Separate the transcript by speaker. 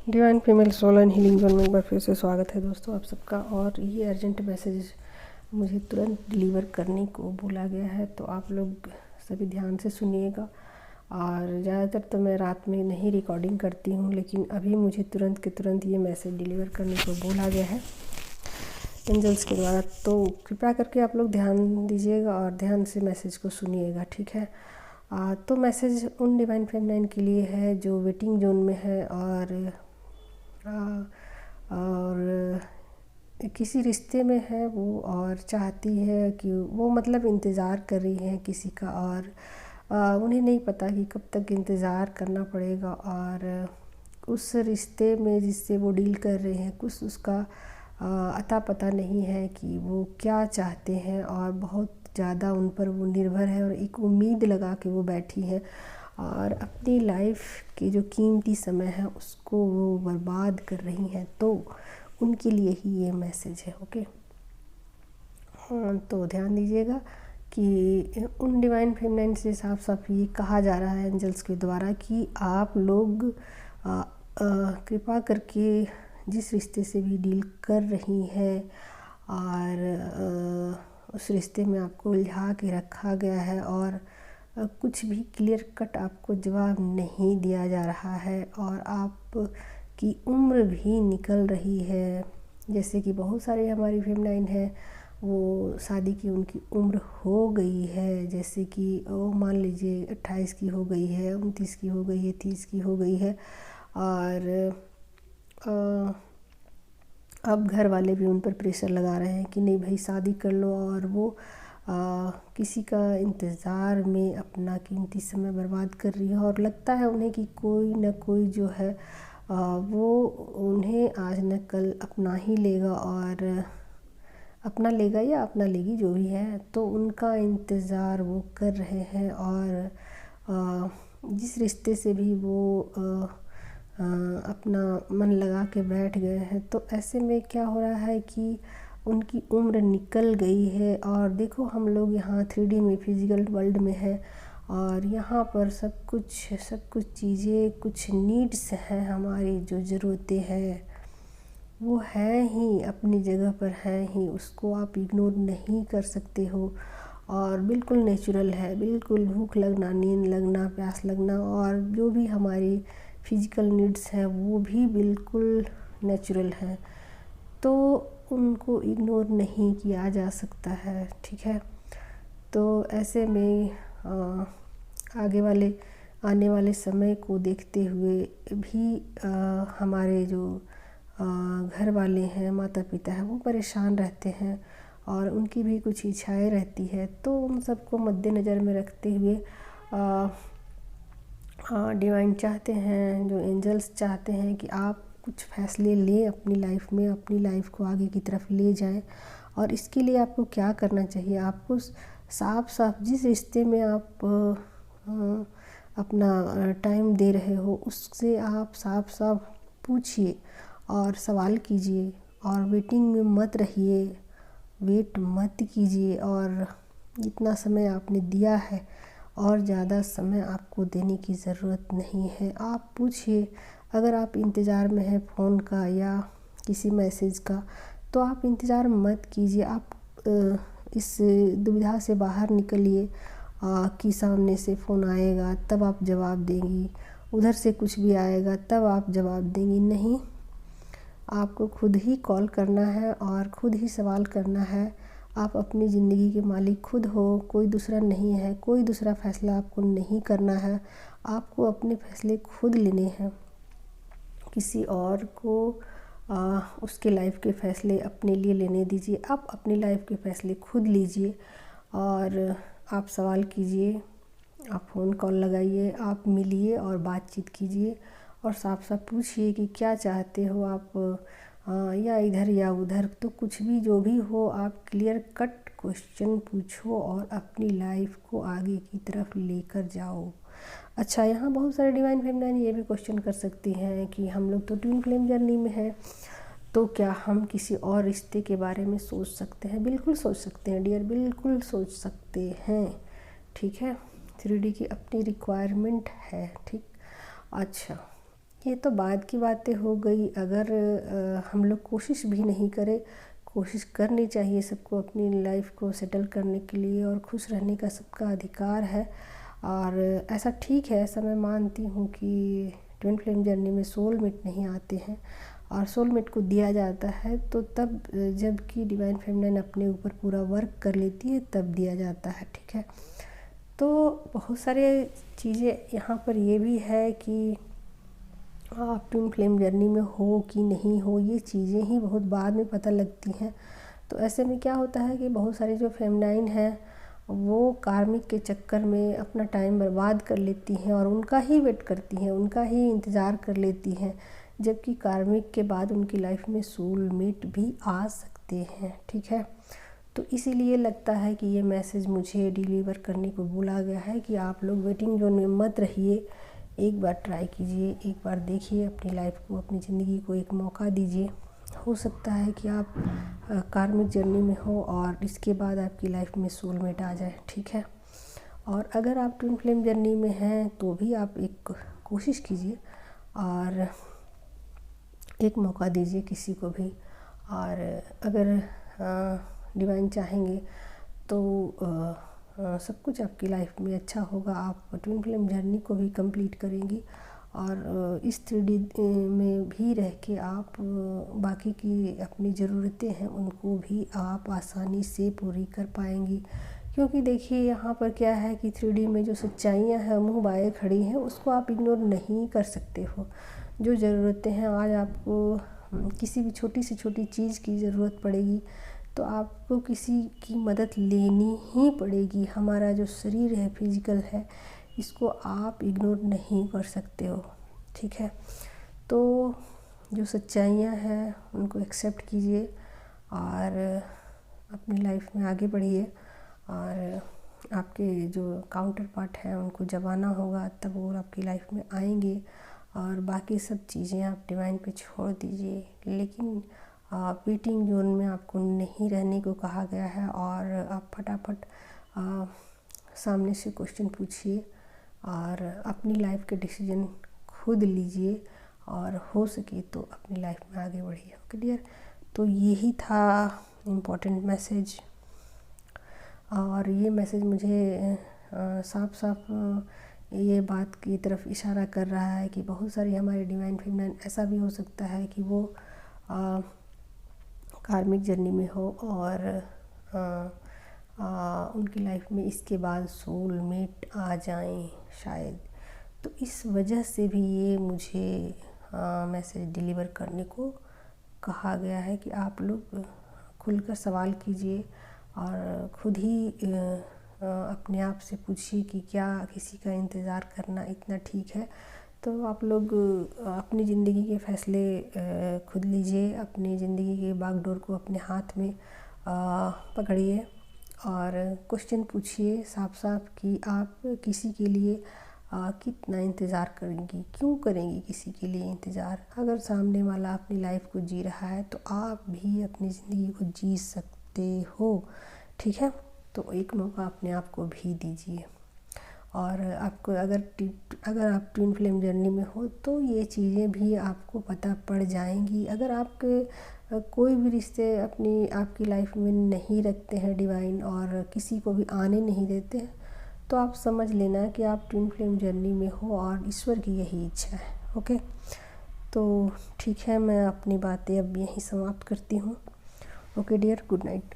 Speaker 1: Divine female soul and healing zone में एक बार फिर से स्वागत है दोस्तों आप सबका। और ये अर्जेंट मैसेज मुझे तुरंत डिलीवर करने को बोला गया है, तो आप लोग सभी ध्यान से सुनिएगा। और ज़्यादातर तो मैं रात में नहीं रिकॉर्डिंग करती हूँ, लेकिन अभी मुझे तुरंत के तुरंत ये मैसेज डिलीवर करने को बोला गया है एंजल्स के द्वारा। तो कृपया करके आप लोग ध्यान दीजिएगा और ध्यान से मैसेज को सुनिएगा, ठीक है। तो मैसेज उन डिवाइन फेमिनाइन के लिए है जो वेटिंग जोन में है और किसी रिश्ते में है वो, और चाहती है कि वो मतलब इंतज़ार कर रही है किसी का, और उन्हें नहीं पता कि कब तक इंतज़ार करना पड़ेगा। और उस रिश्ते में जिससे वो डील कर रहे हैं कुछ उसका अता पता नहीं है कि वो क्या चाहते हैं, और बहुत ज़्यादा उन पर वो निर्भर है और एक उम्मीद लगा के वो बैठी है और अपनी लाइफ के जो कीमती समय है उसको वो बर्बाद कर रही हैं। तो उनके लिए ही ये मैसेज है, ओके। हाँ, तो ध्यान दीजिएगा कि उन डिवाइन फेमिनाइन से साफ साफ ये कहा जा रहा है एंजल्स के द्वारा कि आप लोग कृपा करके जिस रिश्ते से भी डील कर रही हैं और उस रिश्ते में आपको उलझा के रखा गया है और कुछ भी क्लियर कट आपको जवाब नहीं दिया जा रहा है, और आपकी उम्र भी निकल रही है। जैसे कि बहुत सारे हमारी फेमिनाइन है वो शादी की उनकी उम्र हो गई है, जैसे कि वो मान लीजिए 28 की हो गई है, 29 की हो गई है, 30 की हो गई है, और अब घर वाले भी उन पर प्रेशर लगा रहे हैं कि नहीं भाई शादी कर लो, और वो किसी का इंतज़ार में अपना कीमती समय बर्बाद कर रही है। और लगता है उन्हें कि कोई ना कोई जो है वो उन्हें आज न कल अपना ही लेगा, और अपना लेगा या अपना लेगी जो भी है, तो उनका इंतज़ार वो कर रहे हैं। और जिस रिश्ते से भी वो अपना मन लगा के बैठ गए हैं, तो ऐसे में क्या हो रहा है कि उनकी उम्र निकल गई है। और देखो हम लोग यहाँ 3D में फिज़िकल वर्ल्ड में है, और यहाँ पर सब कुछ चीज़ें, कुछ नीड्स हैं हमारी, जो ज़रूरतें हैं वो है ही अपनी जगह पर है ही, उसको आप इग्नोर नहीं कर सकते हो। और बिल्कुल नेचुरल है, बिल्कुल भूख लगना, नींद लगना, प्यास लगना, और जो भी हमारी फिज़िकल नीड्स हैं वो भी बिल्कुल नेचुरल हैं, तो उनको इग्नोर नहीं किया जा सकता है, ठीक है। तो ऐसे में आने वाले समय को देखते हुए भी हमारे जो घर वाले हैं, माता पिता हैं, वो परेशान रहते हैं और उनकी भी कुछ इच्छाएं रहती है। तो उन सबको मद्देनज़र में रखते हुए डिवाइन चाहते हैं, जो एंजल्स चाहते हैं कि आप कुछ फैसले लें अपनी लाइफ में, अपनी लाइफ को आगे की तरफ ले जाएं। और इसके लिए आपको क्या करना चाहिए, आपको साफ साफ जिस रिश्ते में आप अपना टाइम दे रहे हो उससे आप साफ साफ पूछिए और सवाल कीजिए, और वेटिंग में मत रहिए, वेट मत कीजिए। और जितना समय आपने दिया है और ज़्यादा समय आपको देने की ज़रूरत नहीं है। आप पूछिए, अगर आप इंतज़ार में हैं फ़ोन का या किसी मैसेज का, तो आप इंतज़ार मत कीजिए। आप इस दुविधा से बाहर निकलिए कि सामने से फ़ोन आएगा तब आप जवाब देंगी, उधर से कुछ भी आएगा तब आप जवाब देंगी। नहीं, आपको खुद ही कॉल करना है और खुद ही सवाल करना है। आप अपनी ज़िंदगी के मालिक खुद हो, कोई दूसरा नहीं है, कोई दूसरा फ़ैसला आपको नहीं करना है। आपको अपने फ़ैसले खुद लेने हैं, किसी और को उसके लाइफ के फ़ैसले अपने लिए लेने दीजिए। आप अपनी लाइफ के फ़ैसले खुद लीजिए, और आप सवाल कीजिए, आप फ़ोन कॉल लगाइए, आप मिलिए और बातचीत कीजिए, और साफ साफ पूछिए कि क्या चाहते हो आप, या इधर या उधर। तो कुछ भी जो भी हो, आप क्लियर कट क्वेश्चन पूछो और अपनी लाइफ को आगे की तरफ लेकर जाओ। अच्छा, यहाँ बहुत सारे डिवाइन फेमिनाइन ये भी क्वेश्चन कर सकती हैं कि हम लोग तो ट्विन फ्लेम जर्नी में हैं, तो क्या हम किसी और रिश्ते के बारे में सोच सकते हैं? बिल्कुल सोच सकते हैं डियर, बिल्कुल सोच सकते हैं, ठीक है। 3D की अपनी रिक्वायरमेंट है, ठीक। अच्छा, ये तो बाद की बातें हो गई। अगर हम लोग कोशिश भी नहीं करें, कोशिश करनी चाहिए सबको अपनी लाइफ को सेटल करने के लिए, और खुश रहने का सबका अधिकार है। और ऐसा ठीक है, ऐसा मैं मानती हूँ कि ट्विन फ्लेम जर्नी में सोलमेट नहीं आते हैं, और सोलमेट को दिया जाता है तो तब जब कि डिवाइन फेमिनिन अपने ऊपर पूरा वर्क कर लेती है तब दिया जाता है, ठीक है। तो बहुत सारे चीज़ें यहाँ पर ये भी है कि आप ट्विन फ्लेम जर्नी में हो कि नहीं हो, ये चीज़ें ही बहुत बाद में पता लगती हैं। तो ऐसे में क्या होता है कि बहुत सारी जो फेमिनाइन हैं वो कार्मिक के चक्कर में अपना टाइम बर्बाद कर लेती हैं और उनका ही वेट करती हैं, उनका ही इंतज़ार कर लेती हैं, जबकि कार्मिक के बाद उनकी लाइफ में सोलमेट भी आ सकते हैं, ठीक है। तो इसीलिए लगता है कि ये मैसेज मुझे डिलीवर करने को बोला गया है कि आप लोग वेटिंग जोन में मत रहिए, एक बार ट्राई कीजिए, एक बार देखिए अपनी लाइफ को, अपनी ज़िंदगी को एक मौका दीजिए। हो सकता है कि आप कार्मिक जर्नी में हो और इसके बाद आपकी लाइफ में सोलमेट आ जाए, ठीक है। और अगर आप ट्विन फ्लेम जर्नी में हैं तो भी आप एक कोशिश कीजिए और एक मौका दीजिए किसी को भी। और अगर डिवाइन चाहेंगे तो सब कुछ आपकी लाइफ में अच्छा होगा। आप ट्विन फ्लेम जर्नी को भी कंप्लीट करेंगी और इस 3D में भी रह के आप बाकी की अपनी ज़रूरतें हैं उनको भी आप आसानी से पूरी कर पाएंगी। क्योंकि देखिए यहाँ पर क्या है कि 3D में जो सच्चाइयाँ हैं मुँह बाए खड़ी हैं, उसको आप इग्नोर नहीं कर सकते हो। जो ज़रूरतें हैं, आज आपको किसी भी छोटी से छोटी चीज़ की ज़रूरत पड़ेगी तो आपको किसी की मदद लेनी ही पड़ेगी। हमारा जो शरीर है, फिजिकल है, इसको आप इग्नोर नहीं कर सकते हो, ठीक है। तो जो सच्चाइयाँ हैं उनको एक्सेप्ट कीजिए और अपनी लाइफ में आगे बढ़िए। और आपके जो काउंटर पार्ट हैं उनको जबाना होगा तब वो आपकी लाइफ में आएंगे, और बाकी सब चीज़ें आप डिवाइन पे छोड़ दीजिए। लेकिन वेटिंग जोन में आपको नहीं रहने को कहा गया है, और आप फटाफट सामने से क्वेश्चन पूछिए और अपनी लाइफ के डिसीजन खुद लीजिए, और हो सके तो अपनी लाइफ में आगे बढ़िए। ओके डियर, तो यही था इम्पोर्टेंट मैसेज। और ये मैसेज मुझे साफ साफ ये बात की तरफ इशारा कर रहा है कि बहुत सारी हमारे डिवाइन फेमिनिन ऐसा भी हो सकता है कि वो कार्मिक जर्नी में हो और उनकी लाइफ में इसके बाद सोलमेट आ जाएं शायद। तो इस वजह से भी ये मुझे मैसेज डिलीवर करने को कहा गया है कि आप लोग खुलकर सवाल कीजिए और खुद ही अपने आप से पूछिए कि क्या किसी का इंतज़ार करना इतना ठीक है। तो आप लोग अपनी ज़िंदगी के फ़ैसले खुद लीजिए, अपनी ज़िंदगी के बागडोर को अपने हाथ में पकड़िए और क्वेश्चन पूछिए साफ साफ कि आप किसी के लिए कितना इंतज़ार करेंगी, क्यों करेंगी किसी के लिए इंतज़ार। अगर सामने वाला अपनी लाइफ को जी रहा है तो आप भी अपनी ज़िंदगी को जी सकते हो, ठीक है। तो एक मौका अपने आप को भी दीजिए। और आपको अगर आप ट्विन फ्लेम जर्नी में हो तो ये चीज़ें भी आपको पता पड़ जाएंगी। अगर आपके कोई भी रिश्ते आपकी लाइफ में नहीं रखते हैं डिवाइन और किसी को भी आने नहीं देते हैं, तो आप समझ लेना कि आप ट्विन फ्लेम जर्नी में हो और ईश्वर की यही इच्छा है। ओके, तो ठीक है, मैं अपनी बातें अब यहीं समाप्त करती हूँ। Okay dear, good night.